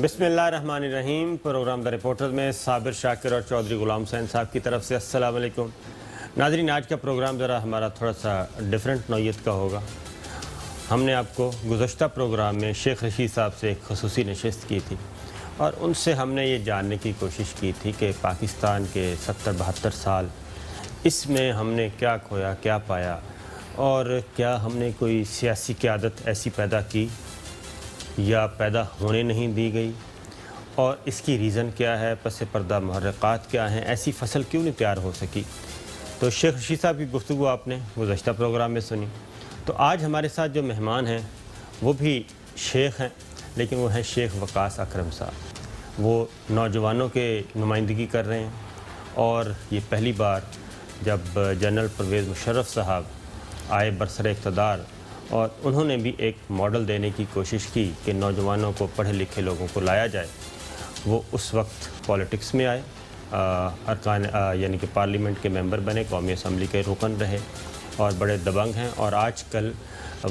بسم اللہ الرحمن الرحیم۔ پروگرام دا رپورٹر میں صابر شاکر اور چودھری غلام حسین صاحب کی طرف سے السلام علیکم۔ ناظرین، آج کا پروگرام ذرا ہمارا تھوڑا سا ڈیفرنٹ نوعیت کا ہوگا۔ ہم نے آپ کو گزشتہ پروگرام میں شیخ رشید صاحب سے ایک خصوصی نشست کی تھی اور ان سے ہم نے یہ جاننے کی کوشش کی تھی کہ پاکستان کے 70-72 سال اس میں ہم نے کیا کھویا، کیا پایا، اور کیا ہم نے کوئی سیاسی قیادت ایسی پیدا کی یا پیدا ہونے نہیں دی گئی، اور اس کی ریزن کیا ہے، پس پردہ محرکات کیا ہیں، ایسی فصل کیوں نہیں تیار ہو سکی۔ تو شیخ رشید صاحب کی گفتگو آپ نے گزشتہ پروگرام میں سنی۔ تو آج ہمارے ساتھ جو مہمان ہیں وہ بھی شیخ ہیں، لیکن وہ ہیں شیخ وقاص اکرم صاحب۔ وہ نوجوانوں کے نمائندگی کر رہے ہیں، اور یہ پہلی بار جب جنرل پرویز مشرف صاحب آئے برسر اقتدار، اور انہوں نے بھی ایک ماڈل دینے کی کوشش کی کہ نوجوانوں کو، پڑھے لکھے لوگوں کو لایا جائے، وہ اس وقت پولیٹکس میں آئے، ارکان یعنی کہ پارلیمنٹ کے ممبر بنے، قومی اسمبلی کے رکن رہے اور بڑے دبنگ ہیں، اور آج کل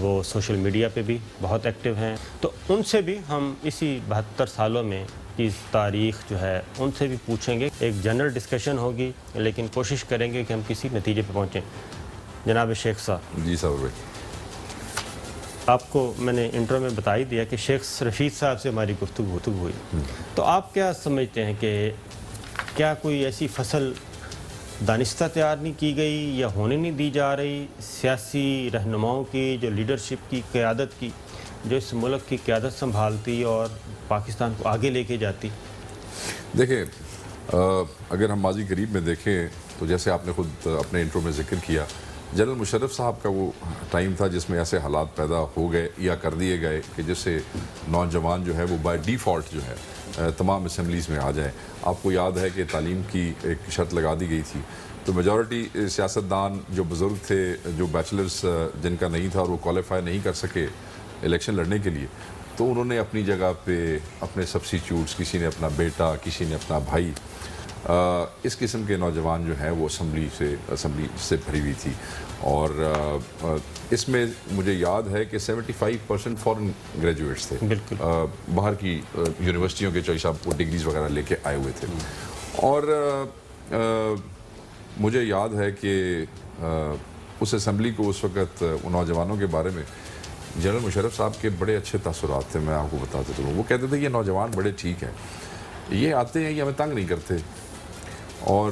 وہ سوشل میڈیا پہ بھی بہت ایکٹیو ہیں۔ تو ان سے بھی ہم اسی 72 سالوں میں کی تاریخ جو ہے ان سے بھی پوچھیں گے۔ ایک جنرل ڈسکشن ہوگی، لیکن کوشش کریں گے کہ ہم کسی نتیجے پہ پہنچیں۔ جناب شیخ صاحب جی صاحب بھائی، آپ کو میں نے انٹرو میں بتا ہی دیا کہ شیخ رشید صاحب سے ہماری گفتگو ہوئی، تو آپ کیا سمجھتے ہیں کہ کیا کوئی ایسی فصل دانستہ تیار نہیں کی گئی یا ہونے نہیں دی جا رہی، سیاسی رہنماؤں کی، جو لیڈرشپ کی، قیادت کی، جو اس ملک کی قیادت سنبھالتی اور پاکستان کو آگے لے کے جاتی؟ دیکھیں، اگر ہم ماضی قریب میں دیکھیں تو جیسے آپ نے خود اپنے انٹرو میں ذکر کیا، جنرل مشرف صاحب کا وہ ٹائم تھا جس میں ایسے حالات پیدا ہو گئے یا کر دیے گئے کہ جس سے نوجوان جو ہے وہ بائی ڈیفالٹ جو ہے تمام اسمبلیز میں آ جائیں۔ آپ کو یاد ہے کہ تعلیم کی ایک شرط لگا دی گئی تھی، تو میجورٹی سیاستدان جو بزرگ تھے، جو بیچلرز جن کا نہیں تھا اور وہ کوالیفائی نہیں کر سکے الیکشن لڑنے کے لیے، تو انہوں نے اپنی جگہ پہ اپنے سبسٹیچیوٹس، کسی نے اپنا بیٹا، کسی نے اپنا بھائی، اس قسم کے نوجوان جو ہیں وہ اسمبلی سے بھری ہوئی تھی، اور اس میں مجھے یاد ہے کہ 75% فورن گریجویٹس تھے، بالکل باہر کی یونیورسٹیوں کے چوائس آپ ڈگریز وغیرہ لے کے آئے ہوئے تھے۔ اور مجھے یاد ہے کہ اس اسمبلی کو اس وقت نوجوانوں کے بارے میں جنرل مشرف صاحب کے بڑے اچھے تاثرات تھے، میں آپ کو بتاتا چلوں۔ وہ کہتے تھے کہ یہ نوجوان بڑے ٹھیک ہیں، یہ آتے ہیں، یہ ہمیں تنگ نہیں کرتے۔ اور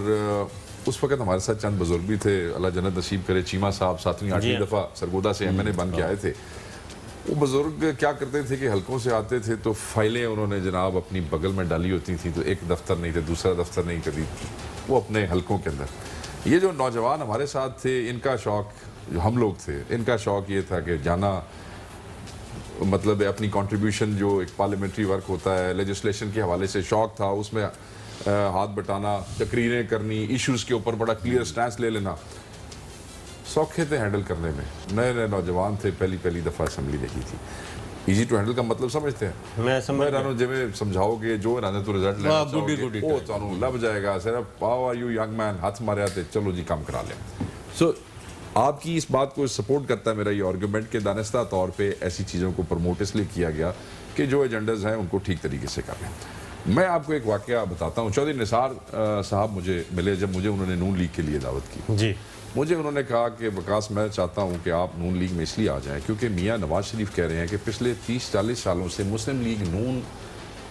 اس وقت ہمارے ساتھ چند بزرگ بھی تھے، اللہ جنت نصیب کرے، چیمہ صاحب 7ویں 8ویں دفعہ سرگودا سے MNA بن کے آئے تھے۔ وہ بزرگ کیا کرتے تھے کہ حلقوں سے آتے تھے تو فائلیں انہوں نے جناب اپنی بغل میں ڈالی ہوتی تھیں، تو ایک دفتر نہیں تھے، دوسرا دفتر نہیں، کبھی وہ اپنے حلقوں کے اندر۔ یہ جو نوجوان ہمارے ساتھ تھے، ان کا شوق، جو ہم لوگ تھے، ان کا شوق یہ تھا کہ جانا، مطلب اپنی کنٹریبیوشن جو ایک پارلیمنٹری ورک ہوتا ہے، لیجسلیشن کے حوالے سے شوق تھا، اس میں ہاتھ بٹانا، تقریریں کرنی، ایشوز کے اوپر بڑا کلیئر سٹینس لے لینا، سوکھے تھے ہینڈل کرنے میں۔ نئے نئے نوجوان تھے، پہلی دفعہ اسمبلی دیکھی تھی۔ ایزی ٹو ہینڈل کا مطلب سمجھتے ہیں؟ میں سمجھ رہا جی میں سمجھاؤ گے جو انہوں تو رزلٹ لینا چاہو گے وہ تمہیں لب جائے گا، صرف how are you young man, ہاتھ مارے آتے چلو جی کام کرا لیں۔ سو آپ کی اس بات کو سپورٹ کرتا ہے میرا یہ آرگومنٹ کہ دانستہ طور پہ ایسی چیزوں کو پروموٹ اس لیے کیا گیا کہ جو ایجنڈز ہیں ان کو ٹھیک طریقے سے کر لیں۔ میں آپ کو ایک واقعہ بتاتا ہوں۔ چودھری نثار صاحب مجھے ملے جب مجھے انہوں نے نون لیگ کے لیے دعوت کی۔ جی، مجھے انہوں نے کہا کہ وقاص میں چاہتا ہوں کہ آپ نون لیگ میں اس لیے آ جائیں کیونکہ میاں نواز شریف کہہ رہے ہیں کہ پچھلے 30-40 سالوں سے مسلم لیگ نون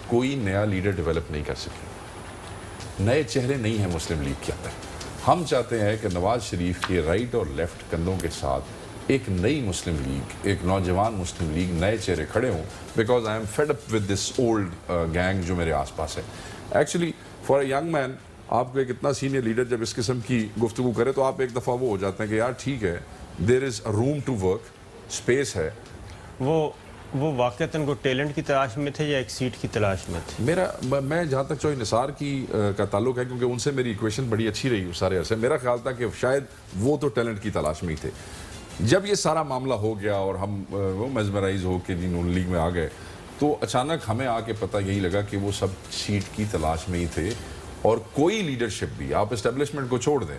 کوئی نیا لیڈر ڈیولپ نہیں کر سکے، نئے چہرے نہیں ہیں مسلم لیگ کے اندر۔ ہم چاہتے ہیں کہ نواز شریف کے رائٹ اور لیفٹ کندھوں کے ساتھ ایک نئی مسلم لیگ، ایک نوجوان مسلم لیگ، نئے چہرے کھڑے ہوں، because I am fed up with this old gang جو میرے آس پاس ہے۔ Actually for a young man, آپ کو ایک اتنا سینئر لیڈر جب اس قسم کی گفتگو کرے تو آپ ایک دفعہ وہ ہو جاتے ہیں کہ یار ٹھیک ہے، دیر از روم ٹو ورک، اسپیس ہے۔ وہ واقعتاً کو ٹیلنٹ کی تلاش میں تھے یا ایک سیٹ کی تلاش میں تھے؟ میں جہاں تک چودھری نثار کا تعلق ہے، کیونکہ ان سے میری ایکویشن بڑی اچھی رہی سارے عرصے، میرا خیال تھا کہ شاید وہ تو ٹیلنٹ کی تلاش میں ہی تھے۔ جب یہ سارا معاملہ ہو گیا اور ہم وہ میزمرائز ہو کے نون لیگ میں آ گئے، تو اچانک ہمیں آ کے پتہ یہی لگا کہ وہ سب سیٹ کی تلاش میں ہی تھے، اور کوئی لیڈرشپ بھی، آپ اسٹیبلشمنٹ کو چھوڑ دیں،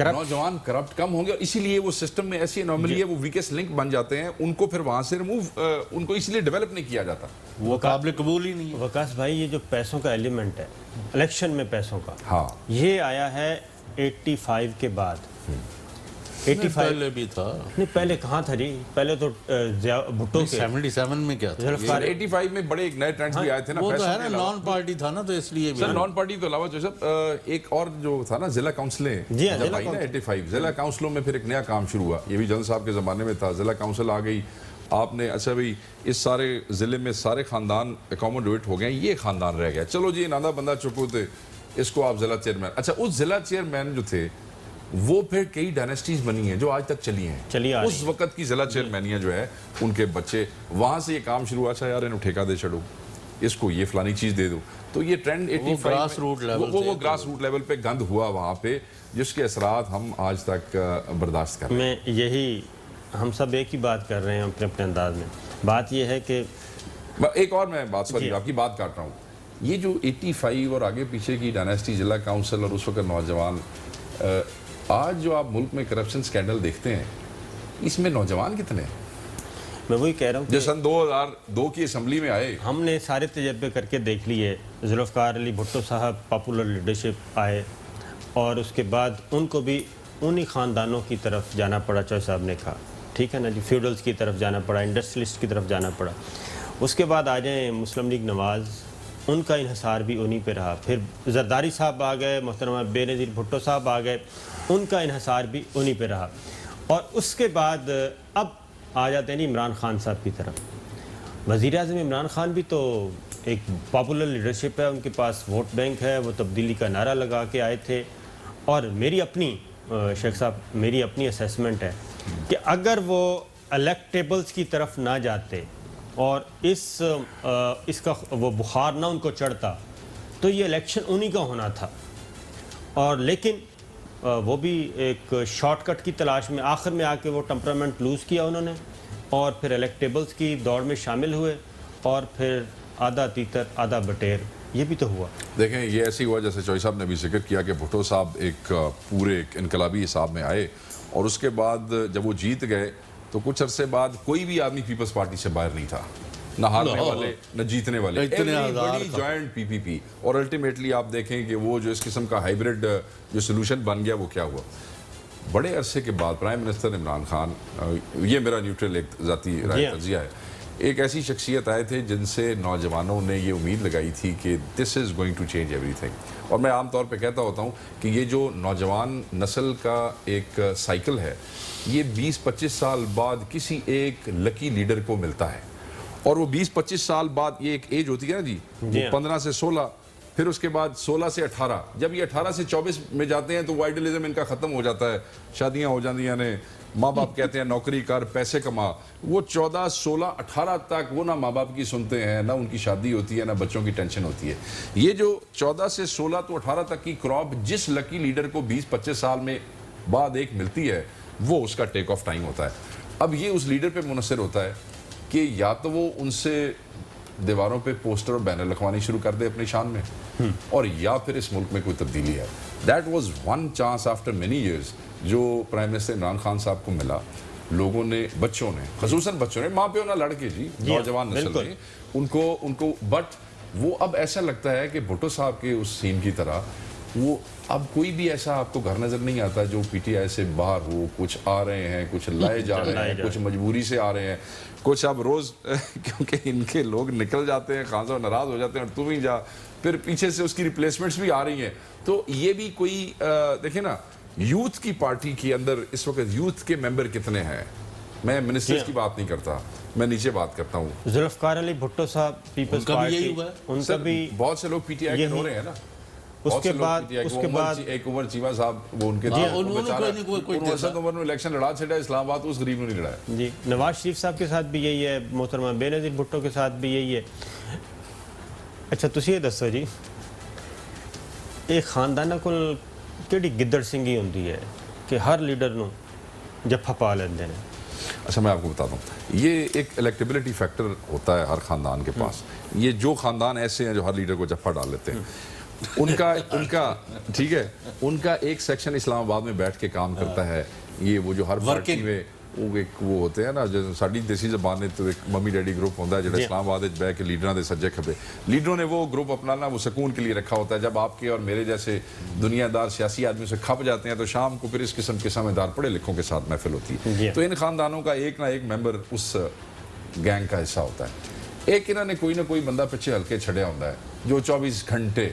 نوجوان کرپٹ کم ہوں گے اور اسی لیے وہ سسٹم میں ایسی انوملی ہے وہ ویکسٹ لنک بن جاتے ہیں, ان کو پھر وہاں سے ریموو ان کو اس لیے ڈیولپ نہیں کیا جاتا. وہ قابل قبول ہی نہیں ہے. وکاس بھائی یہ جو پیسوں کا ایلیمنٹ ہے الیکشن میں پیسوں کا, ہاں یہ آیا ہے 85 کے بعد. 85 پہلے بھی تھا, نہیں پہلے کہاں تھا جی, پہلے تو بھٹو کے 77 میں کیا تھا. ذوالفقار 85 میں بڑے ایک نئے ٹرینڈز بھی آئے تھے نا. وہ تو ہے نا نان پارٹی تھا نا, تو اس لیے بھی سر نان پارٹی تو علاوہ جو سب ایک اور جو تھا نا ضلع کاؤنسلیں جی ہاں, جب آئی نا 85 ضلع کاؤنسلوں میں پھر ایک نیا کام شروع ہوا. یہ بھی جنرل صاحب کے زمانے میں تھا. ضلع کاؤنسل آ گئی, آپ نے اچھا بھائی اس سارے ضلع میں سارے خاندان اکوموڈیٹ ہو گئے, یہ خاندان رہ گیا, چلو جی نادا بندہ چکو تھے, اس کو آپ ضلع چیئرمین. اچھا اس ضلع چیئرمین جو تھے وہ پھر کئی ڈائنیسٹیز بنی ہیں جو آج تک چلی ہیں. اس وقت کی ضلع چیئرمینیاں جو ہے ان کے بچے, وہاں سے یہ کام شروع ہوا, اچھا یار انہوں ٹھیکہ دے چھڑو, اس کو یہ فلانی چیز دے دو. تو یہ ٹرینڈ 85 وہ گراس روٹ لیول پہ گند ہوا وہاں پہ, جس کے اثرات ہم آج تک برداشت کر رہے ہیں. میں یہی ہم سب ایک ہی بات کر رہے ہیں اپنے اپنے انداز میں. بات یہ ہے کہ ایک اور میں بات, سوری آپ کی بات کاٹ رہا ہوں, یہ جو 85 اور آگے پیچھے کی ڈائنیسٹی ضلع کاؤنسل اور اس وقت نوجوان, آج جو آپ ملک میں کرپشن سکینڈل دیکھتے ہیں اس میں نوجوان کتنے ہیں؟ میں وہی کہہ رہا ہوں جو سن 2002 کی اسمبلی میں آئے, ہم نے سارے تجربے کر کے دیکھ لیے. ذوالفقار علی بھٹو صاحب پاپولر لیڈرشپ آئے اور اس کے بعد ان کو بھی انہی خاندانوں کی طرف جانا پڑا, چوہے صاحب نے کہا ٹھیک ہے نا جی, فیوڈلز کی طرف جانا پڑا, انڈسٹریلسٹ کی طرف جانا پڑا. اس کے بعد آ جائیں مسلم لیگ نواز, ان کا انحصار بھی انہی پہ رہا. پھر زرداری صاحب آ گئے, محترمہ بے نظیر بھٹو صاحب آ گئے, ان کا انحصار بھی انہی پہ رہا. اور اس کے بعد اب آ جاتے ہیں عمران خان صاحب کی طرف. وزیر اعظم عمران خان بھی تو ایک پاپولر لیڈرشپ ہے, ان کے پاس ووٹ بینک ہے, وہ تبدیلی کا نعرہ لگا کے آئے تھے. اور میری اپنی شیخ صاحب میری اپنی اسیسمنٹ ہے کہ اگر وہ الیکٹیبلز کی طرف نہ جاتے اور اس کا وہ بخار نہ ان کو چڑھتا تو یہ الیکشن انہی کا ہونا تھا. اور لیکن وہ بھی ایک شارٹ کٹ کی تلاش میں آخر میں آ کے وہ ٹمپرامنٹ لوز کیا انہوں نے, اور پھر الیکٹیبلز کی دوڑ میں شامل ہوئے, اور پھر آدھا تیتر آدھا بٹیر, یہ بھی تو ہوا. دیکھیں یہ ایسی ہوا جیسے چوہے صاحب نے بھی ذکر کیا کہ بھٹو صاحب ایک پورے ایک انقلابی حساب میں آئے, اور اس کے بعد جب وہ جیت گئے تو کچھ عرصے بعد کوئی بھی آدمی پیپلز پارٹی سے باہر نہیں تھا, نہ ہارنے والے نہ جیتنے والے, بڑی جوائنٹ پی پی پی. اور الٹیمیٹلی آپ دیکھیں کہ وہ جو اس قسم کا ہائیبریڈ جو سلوشن بن گیا وہ کیا ہوا. بڑے عرصے کے بعد پرائم منسٹر عمران خان, یہ میرا نیوٹرل ایک ذاتی رائے تجزیہ ہے, ایک ایسی شخصیت آئے تھے جن سے نوجوانوں نے یہ امید لگائی تھی کہ this is going to change ایوری تھنگ. اور میں عام طور پہ کہتا ہوتا ہوں کہ یہ جو نوجوان نسل کا ایک سائیکل ہے یہ 20-25 سال بعد کسی ایک لکی لیڈر کو ملتا ہے, اور وہ 20-25 سال بعد یہ ایک ایج ہوتی ہے نا جی, وہ 15 سے 16, پھر اس کے بعد 16 سے 18, جب یہ 18 سے 24 میں جاتے ہیں تو وہ آئیڈیلزم ان کا ختم ہو جاتا ہے, شادیاں ہو جاتی ہیں, ماں باپ کہتے ہیں نوکری کر پیسے کما. وہ 14, 16, 18 تک وہ نہ ماں باپ کی سنتے ہیں, نہ ان کی شادی ہوتی ہے, نہ بچوں کی ٹینشن ہوتی ہے. یہ جو 14 سے 16 تو 18 تک کی کراپ جس لکی لیڈر کو 20-25 سال میں بعد ایک ملتی ہے وہ اس کا ٹیک آف ٹائم ہوتا ہے. اب یہ اس لیڈر پہ منحصر ہوتا ہے کہ یا تو وہ ان سے دیواروں پہ پوسٹر اور بینر لکھوانی شروع کر دے اپنی شان میں, اور یا پھر اس ملک میں کوئی تبدیلی ہے. That was one chance after many years جو پرائم منسٹر عمران خان صاحب کو ملا. لوگوں نے, بچوں نے, خصوصاً بچوں نے, ماں پیوں نہ لڑکے جی, نوجوان نسل نے ان کو بٹ وہ اب ایسا لگتا ہے کہ بھٹو صاحب کے اس سین کی طرح وہ اب کوئی بھی ایسا آپ کو گھر نظر نہیں آتا جو پی ٹی آئی سے باہر ہو. کچھ آ رہے ہیں, کچھ لائے جا رہے ہیں, کچھ مجبوری سے آ رہے ہیں, کچھ اب روز کیونکہ ان کے لوگ نکل جاتے ہیں, خان صاحب ناراض ہو جاتے ہیں اور تم ہی جا, پھر پیچھے سے اس کی ریپلیسمنٹس بھی آ رہی ہیں. تو یہ بھی کوئی دیکھیں نا, یوتھ کی پارٹی کے اندر اس وقت یوتھ کے ممبر کتنے ہیں. میں منسٹرز کی بات نہیں کرتا, میں نیچے بات کرتا ہوں. ذوالفقار علی بھٹو صاحب پیپلز پارٹی, ان کا بھی بہت سے لوگ پی ٹی آئی کے ہو رہے ہیں نا. اس کے بعد ایک عمر چیمہ صاحب وہ ان کے عمر میں الیکشن لڑا چھڑا اسلام آباد, اس غریب نے نہیں لڑایا جی. نواز شریف صاحب کے ساتھ بھی یہی ہے, محترمہ بے نظیر بھٹو کے ساتھ بھی یہی ہے. اچھا تسی یہ دسو جی, ایک خاندانہ کول کیڑی گدڑ سنگھی ہوندی ہے کہ ہر لیڈر نو جفا پا لیندے ہیں. اچھا میں آپ کو بتاتا ہوں, یہ ایک الیکٹیبلٹی فیکٹر ہوتا ہے ہر خاندان کے پاس. یہ جو خاندان ایسے ہیں جو ہر لیڈر کو جفا ڈال لیتے ہیں, ان کا ٹھیک ہے، ان کا ایک سیکشن اسلام آباد میں بیٹھ کے کام کرتا ہے. یہ وہ جو ہر پارٹی میں وہ ہوتے ہیں نا، ساڈی دیسی زبان نے تو ایک ممی ڈیڈی گروپ ہوتا ہے جڑا اسلام آباد بہ کے لیڈراں دے سجے کھبے، لیڈروں نے وہ گروپ اپنا نا وہ سکون کے لیے رکھا ہوتا ہے. جب آپ کے اور میرے جیسے دنیا دار سیاسی آدمی سے کھپ جاتے ہیں تو شام کو پھر اس قسم کے سمجھدار پڑھے لکھوں کے ساتھ محفل ہوتی ہے. تو ان خاندانوں کا ایک نہ ایک ممبر اس گینگ کا حصہ ہوتا ہے. ایک انہوں نے کوئی نہ کوئی بندہ پیچھے ہلکے چھڑیا ہوتا ہے جو 24 گھنٹے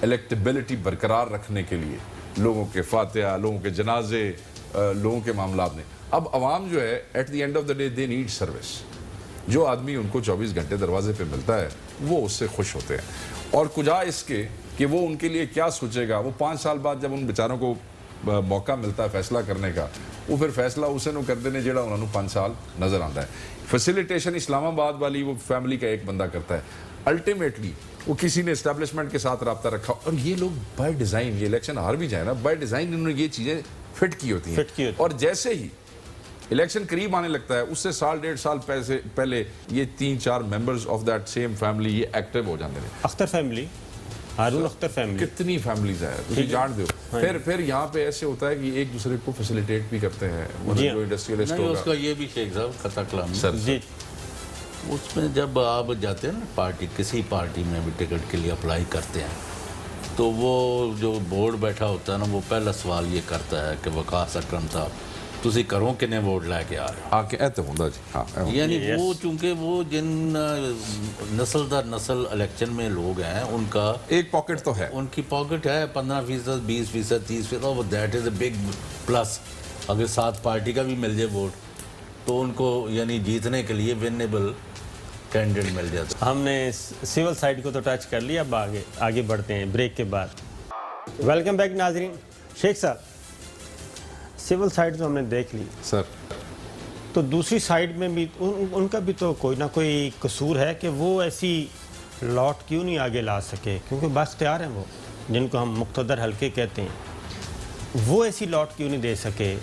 الیکٹیبلٹی برقرار رکھنے کے لیے لوگوں کے فاتحہ، لوگوں کے جنازے، لوگوں کے معاملات میں. اب عوام جو ہے at the end of the day they need service. جو آدمی ان کو 24 گھنٹے دروازے پہ ملتا ہے وہ اس سے خوش ہوتے ہیں. اور کجا اس کے کہ وہ ان کے لیے کیا سوچے گا. وہ 5 سال بعد جب ان بیچاروں کو موقع ملتا ہے فیصلہ کرنے کا، وہ پھر فیصلہ اسے نو کرتے ہیں جہاں انہوں نے 5 سال نظر آتا ہے. فیسیلیٹیشن اسلام آباد والی وہ فیملی کا ایک بندہ کرتا ہے. الٹیمیٹلی وہ کسی نے اسٹیبلشمنٹ کے ساتھ رابطہ رکھا، اور یہ لوگ بائی ڈیزائن، یہ الیکشن ہار بھی جائے نا، بائی ڈیزائن انہوں نے یہ چیزیں فٹ کی ہوتی ہیں. اور جیسے ہی الیکشن قریب آنے لگتا ہے اس سے 1.5 سال پہلے یہ 3-4 members of that same family یہ ایکٹیو ہو جاتے ہیں. اختر فیملی، ہارون اختر فیملی، کتنی فیملیز ہیں تجھے جان دو. پھر یہاں پہ ایسے ہوتا ہے کہ ایک دوسرے کو فیسیلیٹیٹ بھی کرتے ہیں. جو انڈسٹریلسٹ نہیں، اس ہوگا کا یہ بھی شیخ صاحب خطا کلام جی، اس میں جب آپ جاتے ہیں نا پارٹی، کسی پارٹی میں بھی ٹکٹ کے لیے اپلائی کرتے ہیں تو وہ جو بورڈ بیٹھا ہوتا ہے نا وہ پہلا سوال یہ کرتا ہے کہ وقاص اکرم صاحب تسی کرو کنے ووٹ لے کے آ رہے آ کے ایتے ہوندا جی. ہاں یعنی وہ چونکہ وہ جن نسل در نسل الیکشن میں لوگ ہیں ان کا ایک پاکٹ تو ہے، ان کی پاکٹ ہے 15%، 20%، 30%. وہ that is a big plus. اگر ساتھ پارٹی کا بھی مل جائے ووٹ تو ان کو یعنی جیتنے کے لیے ونیبل کینڈیڈیٹ مل جاتا. ہم نے سول سائڈ کو تو ٹچ کر لیا. اب آگے بڑھتے ہیں بریک کے بعد. ویلکم بیک ناظرین. شیخ صاحب، سول سائڈ تو ہم نے دیکھ لی سر، تو دوسری سائڈ میں بھی ان کا بھی تو کوئی نہ کوئی قصور ہے کہ وہ ایسی لاٹ کیوں نہیں آگے لا سکے، کیونکہ بااختیار ہیں وہ جن کو ہم مقتدر حلقے کہتے ہیں. وہ ایسی لاٹ کیوں نہیں دے سکے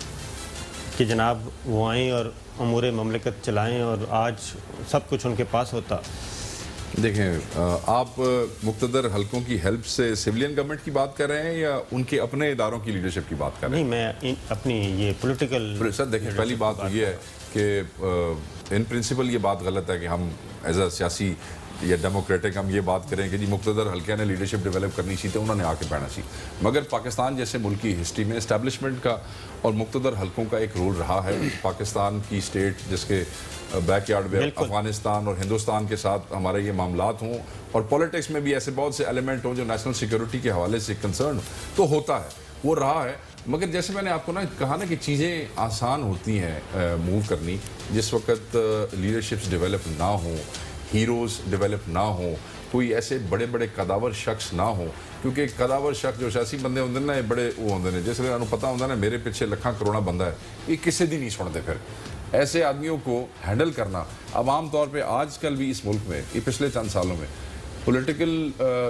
کہ جناب وہ آئیں اور امور مملکت چلائیں اور آج سب کچھ ان کے پاس ہوتا. دیکھیں آپ مقتدر حلقوں کی ہیلپ سے سویلین گورنمنٹ کی بات کر رہے ہیں یا ان کے اپنے اداروں کی لیڈرشپ کی بات کر رہے ہیں؟ نہیں، میں اپنی یہ پولیٹیکل سر دیکھیں، پہلی بات تو یہ ہے کہ ان پرنسپل یہ بات غلط ہے کہ ہم ایز اے سیاسی یا ڈیموکریٹک ہم یہ بات کریں کہ جی مقتدر حلقے نے لیڈرشپ ڈیولپ کرنی سی تو انہوں نے آ کے بیٹھنا سی. مگر پاکستان جیسے ملک کی ہسٹری میں اسٹیبلشمنٹ کا اور مقتدر حلقوں کا ایک رول رہا ہے. پاکستان کی اسٹیٹ جس کے بیک یارڈ میں افغانستان اور ہندوستان کے ساتھ ہمارے یہ معاملات ہوں اور پولیٹکس میں بھی ایسے بہت سے ایلیمنٹ ہوں جو نیشنل سیکیورٹی کے حوالے سے کنسرن تو ہوتا ہے، وہ رہا ہے. مگر جیسے میں نے آپ کو کہا نا کہ چیزیں آسان ہوتی ہیں موو کرنی جس وقت لیڈرشپس ڈیولپ نہ ہوں، ہیروز ڈیولپ نہ ہوں، کوئی ایسے بڑے بڑے قداور شخص نہ ہوں. کیونکہ قداور شخص جو سیاسی بندے ہوتے ہیں نا یہ بڑے وہ ہوتے ہیں جس لیے انہوں پتہ ہوتا ہے نا میرے پیچھے لکھاں کروڑا بندہ ہے، یہ کسی دی نہیں سنتے. پھر ایسے آدمیوں کو ہینڈل کرنا اب عام طور پہ آج کل بھی اس ملک میں یہ پچھلے چند سالوں میں پولیٹیکل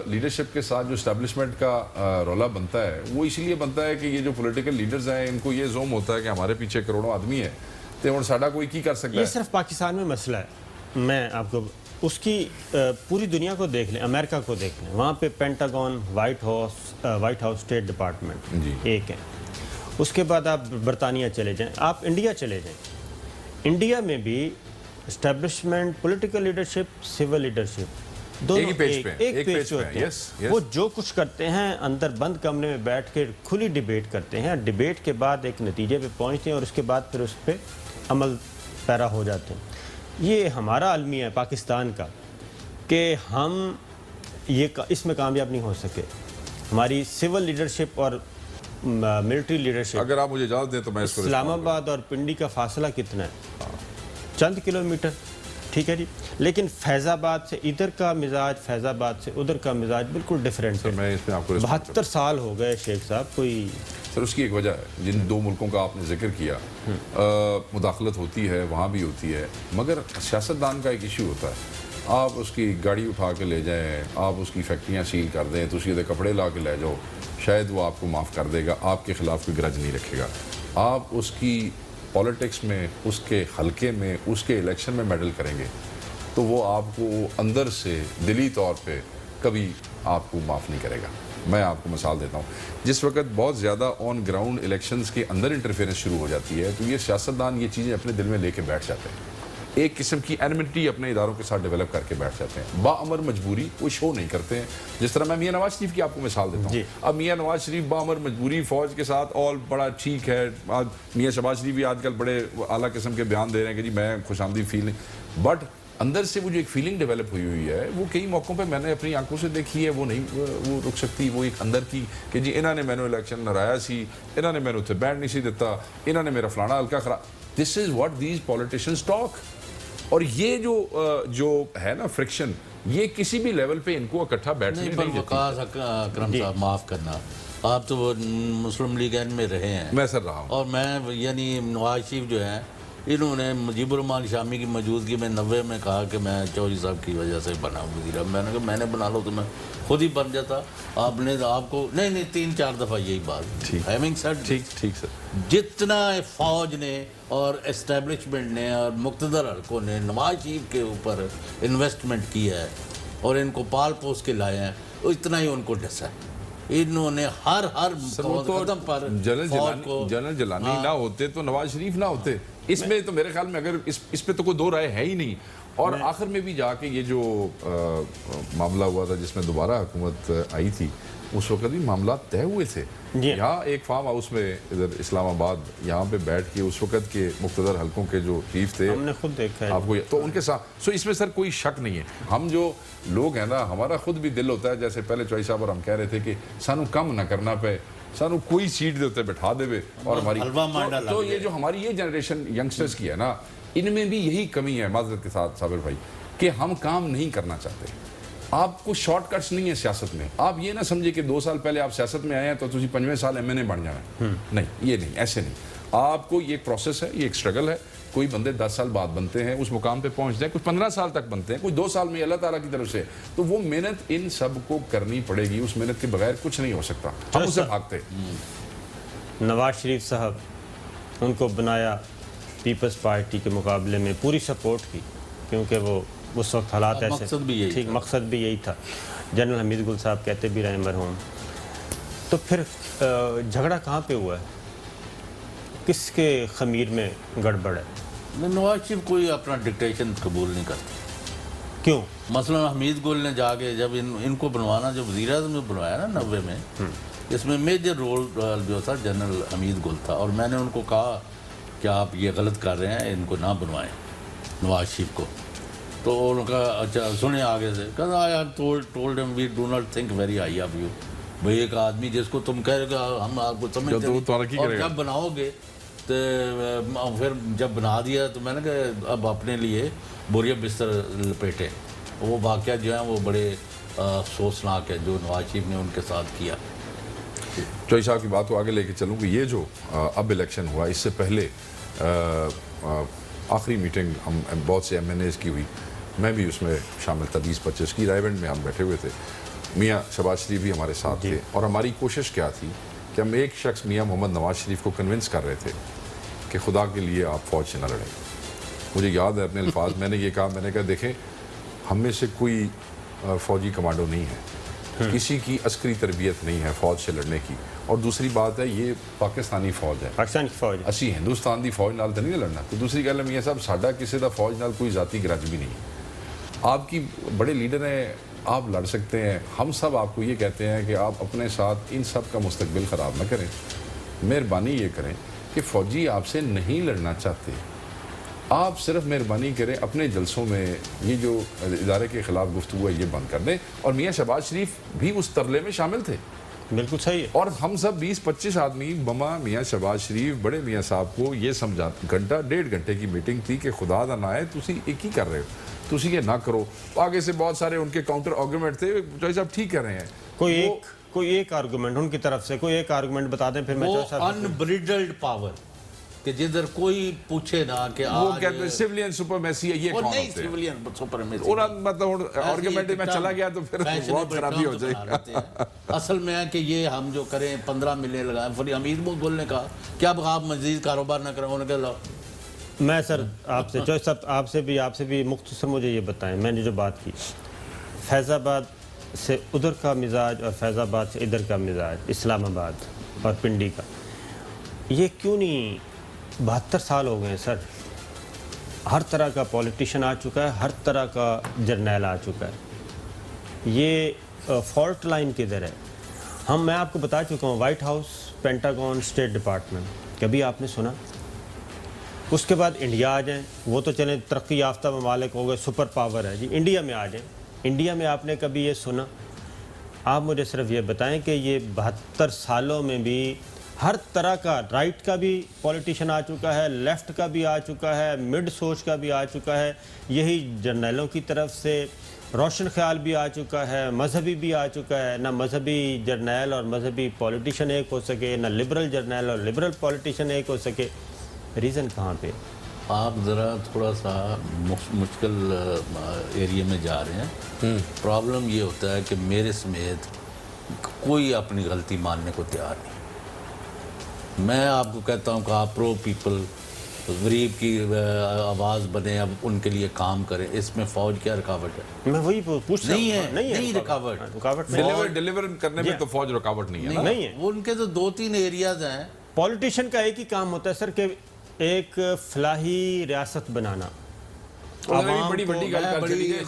لیڈرشپ کے ساتھ جو اسٹیبلشمنٹ کا رولا بنتا ہے وہ اس لیے بنتا ہے کہ یہ جو پولیٹیکل لیڈرز ہیں ان کو یہ زوم ہوتا ہے کہ ہمارے پیچھے کروڑوں آدمی ہیں تو ہوں ساڈا کوئی کی کر سکتا ہے. یہ صرف پاکستان میں مسئلہ ہے. میں آپ کو اس کی پوری دنیا کو دیکھ لیں، امریکہ کو دیکھ لیں، وہاں پہ Pentagon, white house state department ایک ہے. اس کے بعد آپ برطانیہ چلے جائیں، آپ انڈیا چلے جائیں. انڈیا میں بھی establishment, political leadership, civil leadership دونوں ایک پیج پہ ہوتے ہیں. وہ جو کچھ کرتے ہیں اندر بند کمرے میں بیٹھ کے کھلی ڈیبیٹ کرتے ہیں. ڈیبیٹ کے بعد ایک نتیجے پہ پہنچتے ہیں اور اس کے بعد پھر اس پہ عمل پیرا ہو جاتے ہیں. یہ ہمارا المیہ ہے پاکستان کا کہ ہم اس میں کامیاب نہیں ہو سکے. ہماری سول لیڈرشپ اور ملٹری لیڈرشپ، اگر آپ مجھے اجازت دیں تو میں اس کو اسلام آباد اور پنڈی کا فاصلہ کتنا ہے؟ چند کلومیٹر، ٹھیک ہے جی. لیکن فیض آباد سے ادھر کا مزاج، فیض آباد سے ادھر کا مزاج بالکل ڈیفرنٹ ہے. میں اس میں آپ کو 72 سال ہو گئے شیخ صاحب. کوئی سر اس کی ایک وجہ ہے، جن دو ملکوں کا آپ نے ذکر کیا مداخلت ہوتی ہے وہاں بھی ہوتی ہے، مگر سیاستدان کا ایک ایشو ہوتا ہے. آپ اس کی گاڑی اٹھا کے لے جائیں، آپ اس کی فیکٹریاں سیل کر دیں تو اسی کپڑے لا کے لے جاؤ، شاید وہ آپ کو معاف کر دے گا، آپ کے خلاف کوئی گرج نہیں رکھے گا. آپ اس کی پولیٹکس میں، اس کے حلقے میں، اس کے الیکشن میں میڈل کریں گے تو وہ آپ کو اندر سے دلی طور پہ کبھی آپ کو معاف نہیں کرے گا. میں آپ کو مثال دیتا ہوں, جس وقت بہت زیادہ آن گراؤنڈ الیکشنز کے اندر انٹرفیئرنس شروع ہو جاتی ہے تو یہ سیاستدان یہ چیزیں اپنے دل میں لے کے بیٹھ جاتے ہیں, ایک قسم کی اینمٹی اپنے اداروں کے ساتھ ڈیولپ کر کے بیٹھ جاتے ہیں, باامر مجبوری وہ شو نہیں کرتے ہیں. جس طرح میں میاں نواز شریف کی آپ کو مثال دیتا ہوں. اب میاں نواز شریف باامر مجبوری فوج کے ساتھ اور بڑا ٹھیک ہے, آج میاں شہباز شریف بھی آج کل بڑے اعلیٰ قسم کے بیان دے رہے ہیں کہ جی میں خوش آمدید فیل نہیں, بٹ اندر سے وہ جو ایک فیلنگ ڈیولپ ہوئی ہے وہ کئی موقعوں پہ میں نے اپنی آنکھوں سے دیکھی ہے, وہ نہیں وہ رک سکتی, وہ ایک اندر کی کہ جی انہوں نے مینو الیکشن ہرایا سی, انہوں نے مینو اتنے بیٹھ نہیں سی دیتا, انہوں نے میرا فلانا ہلکا خراب. This is what these politicians talk. اور یہ جو ہے نا فرکشن, یہ کسی بھی لیول پہ ان کو اکٹھا بیٹھنے نہیں دیتی. وقاص اکرم صاحب معاف کرنا, آپ تو وہ مسلم لیگ این میں رہے ہیں. میں سر رہا ہوں. اور میں یعنی نواز شریف جو ہیں انہوں نے مجیب الرحمان شامی کی موجودگی میں 90 میں کہا کہ میں چودھری صاحب کی وجہ سے بنا وزیر. اب میں نے کہا میں نے بنا لو تو میں خود ہی بن جاتا. آپ نے آپ کو نہیں 3-4 دفعہ یہی بات. ہیونگ سیڈ ٹھیک سر, جتنا فوج نے اور اسٹیبلشمنٹ نے اور مقتدر حلقوں نے نواز شریف کے اوپر انویسٹمنٹ کی ہے اور ان کو پال پوس کے لائے ہیں, اتنا ہی ان کو ڈسا ہے. انہوں نے ہر قدم پر جنرل جیلانی نہ ہوتے تو نواز شریف نہ ہوتے. اس میں تو میرے خیال میں اگر اس پہ تو کوئی دو رائے ہے ہی نہیں. اور آخر میں بھی جا کے یہ جو معاملہ ہوا تھا جس میں دوبارہ حکومت آئی تھی, اس وقت بھی معاملات طے ہوئے تھے. یہاں ایک فارم ہاؤس میں ادھر اسلام آباد یہاں پہ بیٹھ کے اس وقت کے مقتدر حلقوں کے جو چیف تھے, ہم نے خود دیکھا ہے آپ کو, تو ان کے ساتھ اس میں سر کوئی شک نہیں ہے. ہم جو لوگ ہیں نا, ہمارا خود بھی دل ہوتا ہے, جیسے پہلے چوئی صاحب اور ہم کہہ رہے تھے کہ سانو کم نہ کرنا پہ, سانو کوئی سیٹ دے ہوتے بٹھا دے اور ہماری, تو یہ جو ہماری یہ جنریشن ینگسٹرز کی ہے نا, ان میں بھی یہی کمی ہے معذرت کے ساتھ صابر بھائی کہ ہم کام نہیں کرنا چاہتے. آپ کو شارٹ کٹس نہیں ہے سیاست میں. آپ یہ نہ سمجھے کہ 2 سال پہلے آپ سیاست میں آئے ہیں تو تجھے 5ویں سال MNA بن جانا. نہیں, یہ نہیں, ایسے نہیں. آپ کو یہ ایک پروسیس ہے, یہ ایک اسٹرگل ہے. کوئی بندے 10 سال بعد بنتے ہیں, اس مقام پہ پہنچتے ہیں, کچھ 15 سال تک بنتے ہیں, کوئی 2 سال میں اللہ تعالیٰ کی طرف سے. تو وہ محنت ان سب کو کرنی پڑے گی, اس محنت کے بغیر کچھ نہیں ہو سکتا. ہم اسے بھاگتے. نواز شریف صاحب, ان کو بنایا پیپلز پارٹی کے مقابلے میں پوری سپورٹ کی, کیونکہ وہ اس وقت حالات ایسے ٹھیک, مقصد بھی یہی تھا. جنرل حمید گل صاحب کہتے بھی رہے مرحوم. تو پھر جھگڑا کہاں پہ ہوا ہے, کس کے خمیر میں گڑبڑ ہے؟ نواز شریف کوئی اپنا ڈکٹیشن قبول نہیں کرتا. کیوں؟ مثلا حمید گل نے جا کے جب ان کو بنوانا, جو وزیر اعظم نے بنوایا نا 90 میں, اس میں میجر رول جو تھا جنرل حمید گل تھا. اور میں نے ان کو کہا کہ آپ یہ غلط کر رہے ہیں, ان کو نہ بنوائیں نواز شریف کو. تو ان کا اچھا سنیں آگے سے, کہا آئی ہیو ٹولڈ ہم we do not think very high of you. بھئی ایک آدمی جس کو تم کہہ رہے کہ ہم آپ کو سمجھتے ہیں, اور جب بناؤ گے تو پھر جب بنا دیا تو میں نے کہا اب اپنے لیے بوریا بستر لپیٹے. وہ واقعہ جو ہیں وہ بڑے افسوسناک ہے جو نواز شریف نے ان کے ساتھ کیا. چوئی صاحب کی بات کو آگے لے کے چلوں کہ یہ جو اب الیکشن ہوا, اس سے پہلے آخری میٹنگ ہم بہت سے MNAs کی ہوئی, میں بھی اس میں شامل تھا. 20-25 کی رائے بینڈ میں ہم بیٹھے ہوئے تھے. میاں شہباز شریف بھی ہمارے ساتھ تھے. اور ہماری کوشش کیا تھی کہ ہم ایک شخص میاں محمد نواز شریف کو کنونس کر رہے تھے کہ خدا کے لیے آپ فوج سے نہ لڑیں. مجھے یاد ہے اپنے الفاظ, میں نے یہ کہا, میں نے کہا دیکھیں ہم میں سے کوئی فوجی کمانڈو نہیں ہے, کسی کی عسکری تربیت نہیں ہے فوج سے لڑنے کی. اور دوسری بات ہے یہ پاکستانی فوج ہے, پاکستان کی فوج, اسی ہندوستان دی فوج نال تو نہیں لڑنا. تو دوسری گل ہے میاں صاحب, ساڈا کسی دا فوج نال کوئی ذاتی گرج بھی نہیں. آپ کی بڑے لیڈر ہیں, آپ لڑ سکتے ہیں. ہم سب آپ کو یہ کہتے ہیں کہ آپ اپنے ساتھ ان سب کا مستقبل خراب نہ کریں. مہربانی یہ کریں کہ فوجی آپ سے نہیں لڑنا چاہتے, آپ صرف مہربانی کریں اپنے جلسوں میں یہ جو ادارے کے خلاف گفتگو ہے یہ بند کر دیں. اور میاں شہباز شریف بھی اس ترلے میں شامل تھے. بالکل صحیح ہے. اور ہم سب 20-25 آدمی بما میاں شہباز شریف بڑے میاں صاحب کو یہ سمجھا, 1.5 گھنٹے کی میٹنگ تھی کہ خدا دا نہ ہے تسی ایک ہی کر رہے ہو, تسی یہ نہ کرو. آگے سے بہت سارے ان کے کاؤنٹر آرگومنٹ تھے, چوئی صاحب ٹھیک کر رہے ہیں. کوئی ایک آرگومنٹ ان کی طرف سے, کوئی ایک آرگومنٹ بتا دیں پھر میں وہ انبریڈلڈ پاور کہ جدھر کوئی پوچھے نہ کہ وہ کہتے ہیں سیولین سپرمیسی ہے, یہ کون ہوتے ہیں؟ Civilian supremacy. اور مطلب آرگومنٹ میں چلا گیا تو پھر بہت خرابی ہو جائے گی. اصل میں ہے کہ یہ ہم جو کریں 15 ملین لگائیں. پھر حمید گل نے کہا کہ اب آپ مزید کاروبار نہ کریں. انہوں نے کہا میں سر آپ سے چوئی صاحب آپ سے بھی مختصر مجھے یہ بتائیں, میں نے جو بات کی فیض آباد سے ادھر کا مزاج اور فیض آباد سے ادھر کا مزاج، اسلام آباد اور پنڈی کا، یہ کیوں نہیں 72 سال ہو گئے ہیں سر، ہر طرح کا پولیٹیشین آ چکا ہے، ہر طرح کا جرنیل آ چکا ہے، یہ فالٹ لائن کدھر ہے؟ میں آپ کو بتا چکا ہوں، white house, Pentagon, state department, کبھی آپ نے سنا؟ اس کے بعد انڈیا آ جائیں، وہ تو چلیں ترقی یافتہ ممالک ہو گئے، سپر پاور ہے جی، انڈیا میں آ جائیں، انڈیا میں آپ نے کبھی یہ سنا؟ آپ مجھے صرف یہ بتائیں کہ یہ 72 سالوں میں بھی ہر طرح کا، رائٹ کا بھی پولیٹیشین آ چکا ہے، لیفٹ کا بھی آ چکا ہے، مڈ سوچ کا بھی آ چکا ہے، یہی جرنیلوں کی طرف سے روشن خیال بھی آ چکا ہے، مذہبی بھی آ چکا ہے، نہ مذہبی جرنیل اور مذہبی پولیٹیشین ایک ہو سکے، نہ لبرل جرنیل اور لبرل پولیٹیشین ایک ہو سکے، ریزن کہاں پہ؟ آپ ذرا تھوڑا سا مشکل ایریے میں جا رہے ہیں. پرابلم یہ ہوتا ہے کہ میرے سمیت کوئی اپنی غلطی ماننے کو تیار نہیں. میں آپ کو کہتا ہوں کہ آپ پرو پیپل، غریب کی آواز بنے، اب ان کے لیے کام کریں، اس میں فوج کیا رکاوٹ ہے؟ میں وہی پوچھ رہا ہوں. نہیں رکاوٹ ڈیلیور کرنے میں تو فوج رکاوٹ نہیں ہے. نہیں ہے. وہ ان کے تو 2-3 ایریاز ہیں. پولیٹیشین کا ایک ہی کام ہوتا ہے سر کہ ایک فلاحی ریاست بنانا، بڑی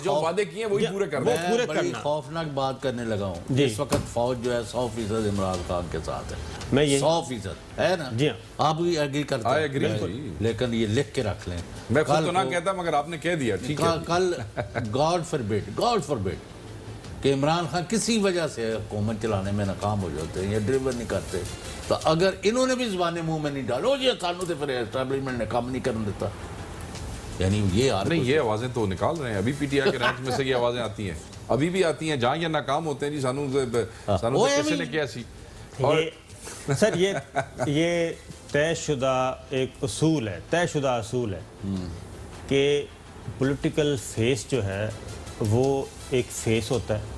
جو وعدے کیے ہیں وہی پورے کرنا. میں بڑی خوفناک بات کرنے لگا ہوں. اس وقت فوج جو ہے 100% عمران خان کے ساتھ ہے. 100% ہے نا؟ جی ہاں. آپ بھی ایگری کرتے ہیں، لیکن یہ لکھ کے رکھ لیں. میں خود تو نہ کہتا مگر آپ نے کہہ دیا. ٹھیک ہے، کل گاڈ فوربیڈ کہ عمران خان کسی وجہ سے حکومت چلانے میں ناکام ہو جاتے ہیں یا ڈریور نہیں کرتے، تو اگر انہوں نے بھی زبانیں منہ میں نہیں ڈالو یہ سانوں سے پھر اسٹیبلشمنٹ نے کام نہیں کرنے دیتا. یعنی یہ آوازیں تو نکال رہے ہیں ابھی پی ٹی آئی کے رینک میں سے یہ آوازیں آتی ہیں، ابھی بھی آتی ہیں جہاں یہ ناکام ہوتے ہیں. جی سانوں سے کسی نے کیا سی. سر یہ طے شدہ ایک اصول ہے کہ پولیٹیکل فیس جو ہے وہ ایک فیس ہوتا ہے،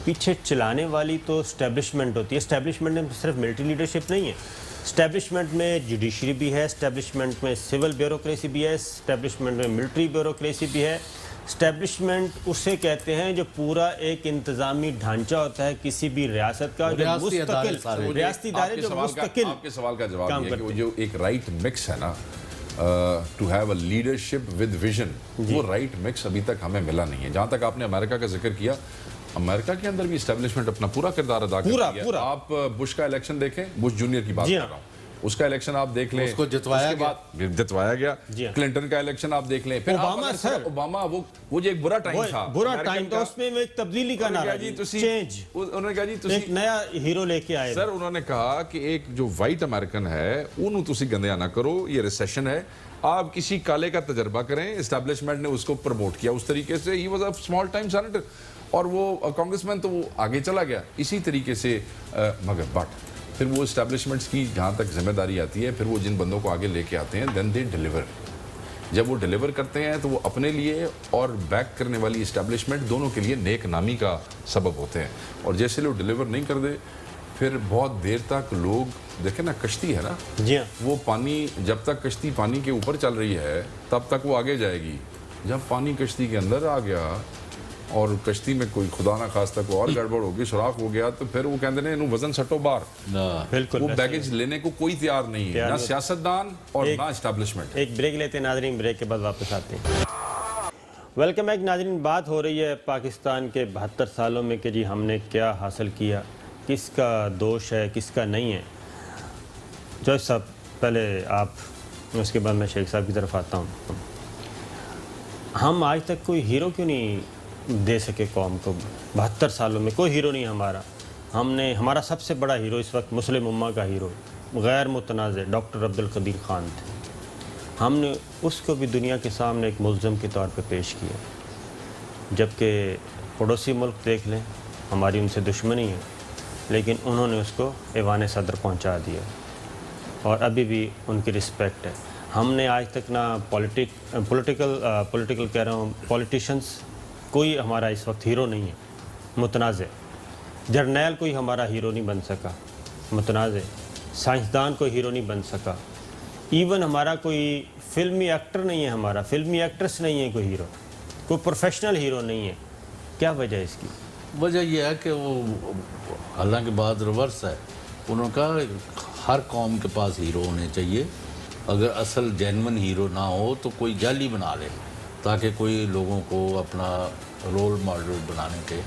پیچھے چلانے والی تو اسٹیبلشمنٹ ہوتی ہے. اسٹیبلشمنٹ میں صرف ملٹری لیڈرشپ نہیں ہے، اسٹیبلشمنٹ میں جوڈیشری بھی ہے، اسٹیبلشمنٹ میں سول بیوروکریسی بھی ہے، اسٹیبلشمنٹ میں ملٹری بیوروکریسی بھی ہے. اسٹیبلشمنٹ اسے کہتے ہیں جو پورا ایک انتظامی ڈھانچہ ہوتا ہے کسی بھی ریاست کا، جو مستقل ریاستی ادارے جو مستقل. آپ کے سوال کا جواب یہ ہے کہ وہ جو ایک رائٹ مکس ہے نا، to have a leadership with vision, وہ رائٹ مکس ابھی تک ہمیں ملا نہیں ہے. جہاں تک آپ نے امریکہ کا ذکر کیا، امریکہ کے اندر بھی اسٹیبلشمنٹ اپنا پورا کردار ادا کرتی ہے. آپ بش کا الیکشن دیکھیں، بش جونیئر کی بات کر رہا ہوں، اس کا الیکشن آپ دیکھ لیں، اس کو جتوایا گیا. کلنٹن کا الیکشن آپ دیکھ لیں، پھر اوباما وہ جو ایک برا ٹائم تھا، اس میں ایک تبدیلی کا نعرہ، چینج. انہوں نے کہا جی ایک نیا ہیرو لے کے آئے. سر انہوں نے کہا کہ ایک جو وائٹ امریکن ہے انہوں تسی گندیا نہ کرو، یہ ریسیشن ہے، آپ کسی کالے کا تجربہ کریں. اسٹیبلشمنٹ نے اس کو پروموٹ کیا اس طریقے سے. He was a small time senator اور وہ کانگریس مین، تو وہ آگے چلا گیا اسی طریقے سے. مگر بٹ پھر وہ اسٹیبلشمنٹس کی جہاں تک ذمہ داری آتی ہے، پھر وہ جن بندوں کو آگے لے کے آتے ہیں، دین دے ڈیلیور. جب وہ ڈیلیور کرتے ہیں تو وہ اپنے لیے اور بیک کرنے والی اسٹیبلشمنٹ دونوں کے لیے نیک نامی کا سبب ہوتے ہیں. اور جیسے لوگ ڈیلیور نہیں کر دے، پھر بہت دیر تک لوگ دیکھیں نا، کشتی ہے نا، وہ پانی، جب تک کشتی پانی کے اوپر چل رہی ہے تب تک وہ آگے جائے گی. جب پانی کشتی کے اندر آ گیا اور کشتی میں کوئی خدا نہ خواستہ کوئی اور گڑبڑ ہوگی، سوراخ ہو گیا، تو پھر وہ کہتے ہیں انہوں وزن سٹو بار. وہ بیگیج لینے کو کوئی تیار نہیں ہے، نہ سیاستدان اور نہ اسٹیبلشمنٹ. ایک بریک لیتے ہیں ناظرین، بریک کے بعد واپس آتے ہیں. ویلکم بیک ناظرین. بات ہو رہی ہے پاکستان کے 72 سالوں میں کہ جی ہم نے کیا حاصل کیا، کس کا دوش ہے کس کا نہیں ہے. جوش صاحب پہلے آپ، اس کے بعد میں شیخ صاحب کی طرف آتا ہوں. ہم آج تک کوئی ہیرو کیوں نہیں دے سکے قوم کو؟ 72 سالوں میں کوئی ہیرو نہیں ہمارا. ہمارا سب سے بڑا ہیرو اس وقت مسلم امہ کا ہیرو، غیر متنازع ڈاکٹر عبدالقدیر خان تھے. ہم نے اس کو بھی دنیا کے سامنے ایک ملزم کے طور پہ پیش کیا، جبکہ پڑوسی ملک دیکھ لیں، ہماری ان سے دشمنی ہے، لیکن انہوں نے اس کو ایوان صدر پہنچا دیا اور ابھی بھی ان کی رسپیکٹ ہے. ہم نے آج تک نہ پولیٹیکل کہہ رہا ہوں، پولیٹیشنز کوئی ہمارا اس وقت ہیرو نہیں ہے متنازع. جرنیل کوئی ہمارا ہیرو نہیں بن سکا متنازع. سائنسدان کوئی ہیرو نہیں بن سکا. ایون ہمارا کوئی فلمی ایکٹر نہیں ہے، ہمارا فلمی ایکٹرس نہیں ہے کوئی ہیرو، کوئی پروفیشنل ہیرو نہیں ہے. کیا وجہ ہے اس کی؟ وجہ یہ ہے کہ وہ حالانکہ بات ریورس ہے، انہوں نے کہا ہر قوم کے پاس ہیرو ہونے چاہیے، اگر اصل جینون ہیرو نہ ہو تو کوئی جعلی بنا لے تاکہ کوئی لوگوں کو اپنا رول ماڈل بنانے کے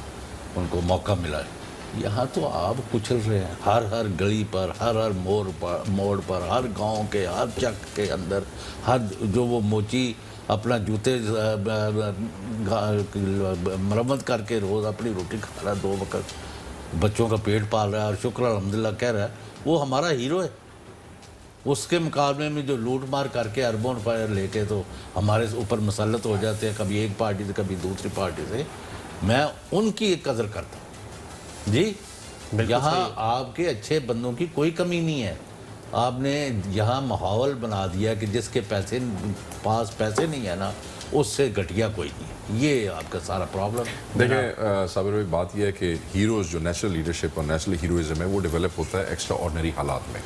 ان کو موقع ملا ہے۔ یہاں تو آپ کچل رہے ہیں ہر گلی پر، ہر موڑ پر، ہر گاؤں کے ہر چک کے اندر، ہر جو وہ موچی اپنا جوتے مرمت کر کے روز اپنی روٹی کھا رہا ہے، 2 وقت بچوں کا پیٹ پال رہا ہے اور شکر الحمدللہ کہہ رہا ہے، وہ ہمارا ہیرو ہے۔ اس کے مقابلے میں جو لوٹ مار کر کے اربوں روپے لے کے تو ہمارے اوپر مسلط ہو جاتے ہیں، کبھی ایک پارٹی سے کبھی دوسری پارٹی سے، میں ان کی ایک قدر کرتا ہوں جی۔ یہاں آپ کے اچھے بندوں کی کوئی کمی نہیں ہے، آپ نے یہاں ماحول بنا دیا کہ جس کے پاس پیسے نہیں ہے نا، اس سے گھٹیا کوئی نہیں، یہ آپ کا سارا پرابلم ہے۔ دیکھیں صابر بھائی، بات یہ ہے کہ ہیروز جو نیچرل لیڈرشپ اور نیچرل ہیروئزم ہے وہ ڈیولپ ہوتا ہے ایکسٹرا آرڈنری حالات میں،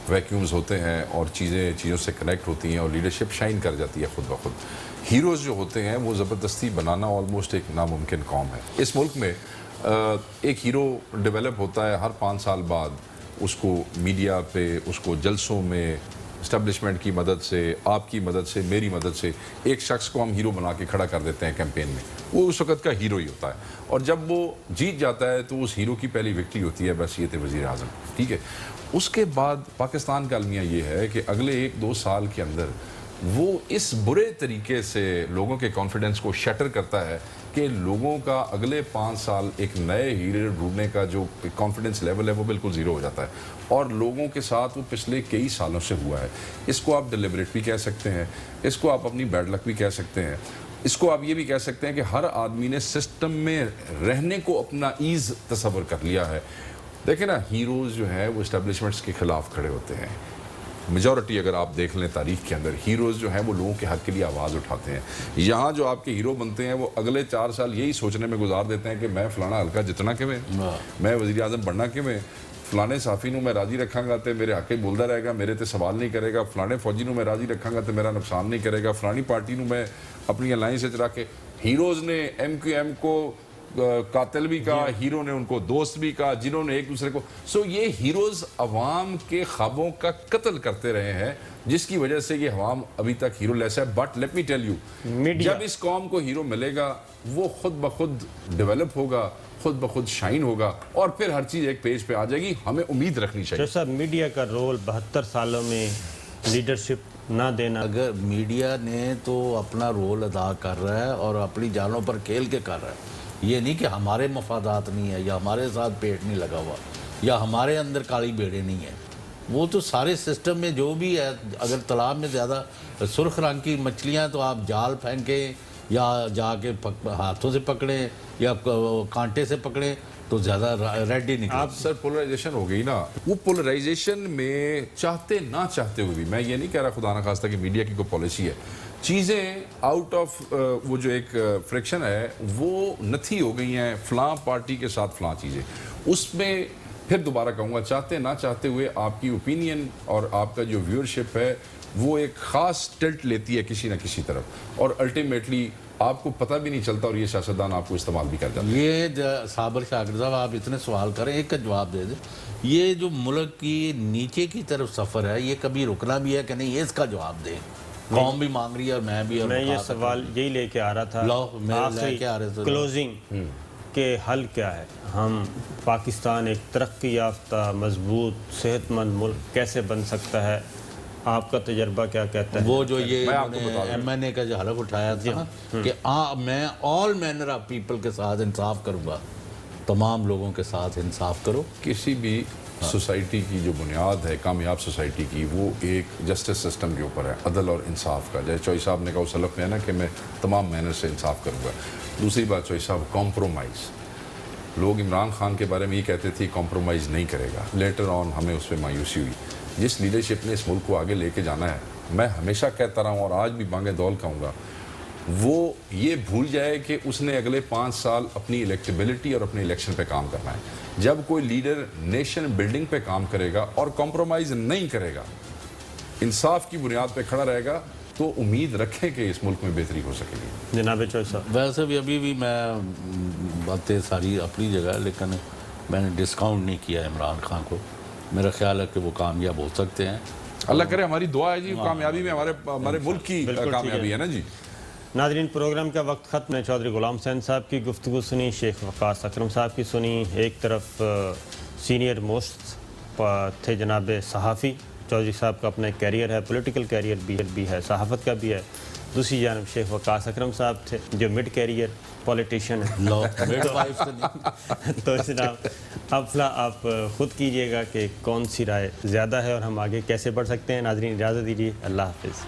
ویکیومز ہوتے ہیں اور چیزوں سے کنیکٹ ہوتی ہیں اور لیڈرشپ شائن کر جاتی ہے خود بخود۔ ہیروز جو ہوتے ہیں وہ زبردستی بنانا آلموسٹ ایک ناممکن کام ہے۔ اس ملک میں ایک ہیرو ڈیولپ ہوتا ہے ہر 5 سال بعد، اس کو میڈیا پہ، اس کو جلسوں میں، اسٹیبلشمنٹ کی مدد سے، آپ کی مدد سے، میری مدد سے ایک شخص کو ہم ہیرو بنا کے کھڑا کر دیتے ہیں کیمپین میں، وہ اس وقت کا ہیرو ہی ہوتا ہے، اور جب وہ جیت جاتا ہے تو اس ہیرو کی پہلی وکٹری ہوتی ہے بحیثیت وزیر اعظم، ٹھیک ہے۔ اس کے بعد پاکستان کا المیہ یہ ہے کہ اگلے 1-2 سال کے اندر وہ اس برے طریقے سے لوگوں کے کانفیڈنس کو شیٹر کرتا ہے کہ لوگوں کا اگلے 5 سال ایک نئے ہیرو ڈھونڈنے کا جو کانفیڈنس لیول ہے وہ بالکل زیرو ہو جاتا ہے، اور لوگوں کے ساتھ وہ پچھلے کئی سالوں سے ہوا ہے۔ اس کو آپ ڈیلیبریٹ بھی کہہ سکتے ہیں، اس کو آپ اپنی بیڈ لک بھی کہہ سکتے ہیں، اس کو آپ یہ بھی کہہ سکتے ہیں کہ ہر آدمی نے سسٹم میں رہنے کو اپنا ایز تصور کر لیا ہے۔ دیکھیں نا، ہیروز جو ہیں وہ اسٹیبلشمنٹس کے خلاف کھڑے ہوتے ہیں، میجورٹی اگر آپ دیکھ لیں تاریخ کے اندر، ہیروز جو ہیں وہ لوگوں کے حق کے لیے آواز اٹھاتے ہیں۔ یہاں جو آپ کے ہیرو بنتے ہیں وہ اگلے 4 سال یہی سوچنے میں گزار دیتے ہیں کہ میں فلانا حلقہ جتنا کہ میں وزیر اعظم بننا کہ میں فلانے صحافی نو میں راضی رکھاں گا تے میرے حق بولتا رہے گا، میرے تے سوال نہیں کرے گا، فلانے فوجی نو میں راضی رکھاں گا تے میرا نقصان نہیں کرے گا، فلانی پارٹی نو میں اپنی الائنس وچ رکھ کے۔ ہیروز نے ایم کیو ایم کو قاتل بھی کہا، ہیرو نے ان کو دوست بھی کہا، جنہوں نے ایک دوسرے کو یہ ہیروز عوام کے خوابوں کا قتل کرتے رہے ہیں، جس کی وجہ سے یہ عوام ابھی تک ہیرو لیس ہے۔ But let me tell you, جب اس قوم کو ہیرو ملے گا وہ خود بخود ڈیولپ ہوگا، خود بخود شائن ہوگا، اور پھر ہر چیز ایک پیج پہ آ جائے گی۔ ہمیں امید رکھنی چاہیے۔ صاحب، میڈیا کا رول 72 سالوں میں لیڈرشپ نہ دینا، اگر میڈیا نے تو اپنا رول ادا کر رہا ہے اور اپنی جانوں پر کھیل کے کر رہا ہے، یہ نہیں کہ ہمارے مفادات نہیں ہے یا ہمارے ساتھ پیٹ نہیں لگا ہوا یا ہمارے اندر کالی بیڑے نہیں ہیں، وہ تو سارے سسٹم میں جو بھی ہے۔ اگر تالاب میں زیادہ سرخ رنگ کی مچھلیاں تو آپ جال پھینکیں یا جا کے ہاتھوں سے پکڑیں یا کانٹے سے پکڑیں تو زیادہ ریڈ ہی نکلے۔ آپ سر پولرائزیشن ہو گئی نا، وہ پولرائزیشن میں چاہتے نہ چاہتے ہوئے بھی، میں یہ نہیں کہہ رہا خدا نخواستہ کہ میڈیا کی کوئی پالیسی ہے، چیزیں آؤٹ آف وہ جو ایک فریکشن ہے وہ نتھی ہو گئی ہیں فلاں پارٹی کے ساتھ فلاں چیزیں، اس میں پھر دوبارہ کہوں گا چاہتے نہ چاہتے ہوئے آپ کی اوپینین اور آپ کا جو ویورشپ ہے وہ ایک خاص ٹلٹ لیتی ہے کسی نہ کسی طرف، اور الٹیمیٹلی آپ کو پتہ بھی نہیں چلتا اور یہ سیاستدان آپ کو استعمال بھی کر جاتے ہیں۔ یہ صابر شاکر صاحب، آپ اتنے سوال کریں، ایک کا جواب دے دیں، یہ جو ملک کی نیچے کی طرف سفر ہے یہ کبھی رکنا بھی ہے کہ نہیں، یہ اس کا جواب دیں۔ قوم بھی مانگ رہی ہے اور میں بھی، اور میں یہ سوال یہی لے کے آ رہا تھا، لے کے آ رہے تھے کلوزنگ کہ حل کیا ہے؟ ہم پاکستان ایک ترقی یافتہ مضبوط صحت مند ملک کیسے بن سکتا ہے؟ آپ کا تجربہ کیا کہتا ہے؟ وہ جو یہ ایم این اے کا جو حلف اٹھایا تھا کہ میں آل مینر آف پیپل کے ساتھ انصاف کروں گا، تمام لوگوں کے ساتھ انصاف کرو۔ کسی بھی سوسائٹی کی جو بنیاد ہے کامیاب سوسائٹی کی وہ ایک جسٹس سسٹم کے اوپر ہے، عدل اور انصاف کا۔ جیسے چوئی صاحب نے کہا اس حلف میں ہے نا کہ میں تمام مینر سے انصاف کروں گا۔ دوسری بات چوئی صاحب، کمپرومائز، لوگ عمران خان کے بارے میں یہ کہتے تھے کمپرومائز نہیں کرے گا، لیٹر آن ہمیں اس پہ مایوسی ہوئی۔ جس لیڈرشپ نے اس ملک کو آگے لے کے جانا ہے، میں ہمیشہ کہتا رہا ہوں اور آج بھی بانگے دول کہوں گا، وہ یہ بھول جائے کہ اس نے اگلے 5 سال اپنی الیکٹیبلٹی اور اپنے الیکشن پہ کام کرنا ہے۔ جب کوئی لیڈر نیشن بلڈنگ پہ کام کرے گا اور کمپرومائز نہیں کرے گا، انصاف کی بنیاد پہ کھڑا رہے گا، تو امید رکھیں کہ اس ملک میں بہتری ہو سکے گی. جناب چوہدری صاحب. ویسے بھی ابھی بھی میں باتیں ساری اپنی جگہ ہے، لیکن میں نے ڈسکاؤنٹ نہیں کیا عمران خان کو. میرا خیال ہے کہ وہ کامیاب ہو سکتے ہیں. اللہ کرے، ہماری دعا ہے جی کامیابی میں، ہمارے ملک کی کامیابی ہے نا جی. ناظرین، پروگرام کا وقت ختم ہے. چودھری غلام حسین صاحب کی گفتگو سنی، شیخ وقاص اکرم صاحب کی سنی. ایک طرف سینئر موسٹ تھے جناب صحافی، چودھری صاحب کا اپنا ایک کیریئر ہے، پولیٹیکل کیریئر بھی ہے، صحافت کا بھی ہے. دوسری جانب شیخ وقاص اکرم صاحب تھے جو مڈ کیریئر پولیٹیشین ہے. تو جناب افلا آپ خود کیجئے گا کہ کون سی رائے زیادہ ہے اور ہم آگے کیسے بڑھ سکتے ہیں. ناظرین اجازت دیجیے، اللہ حافظ.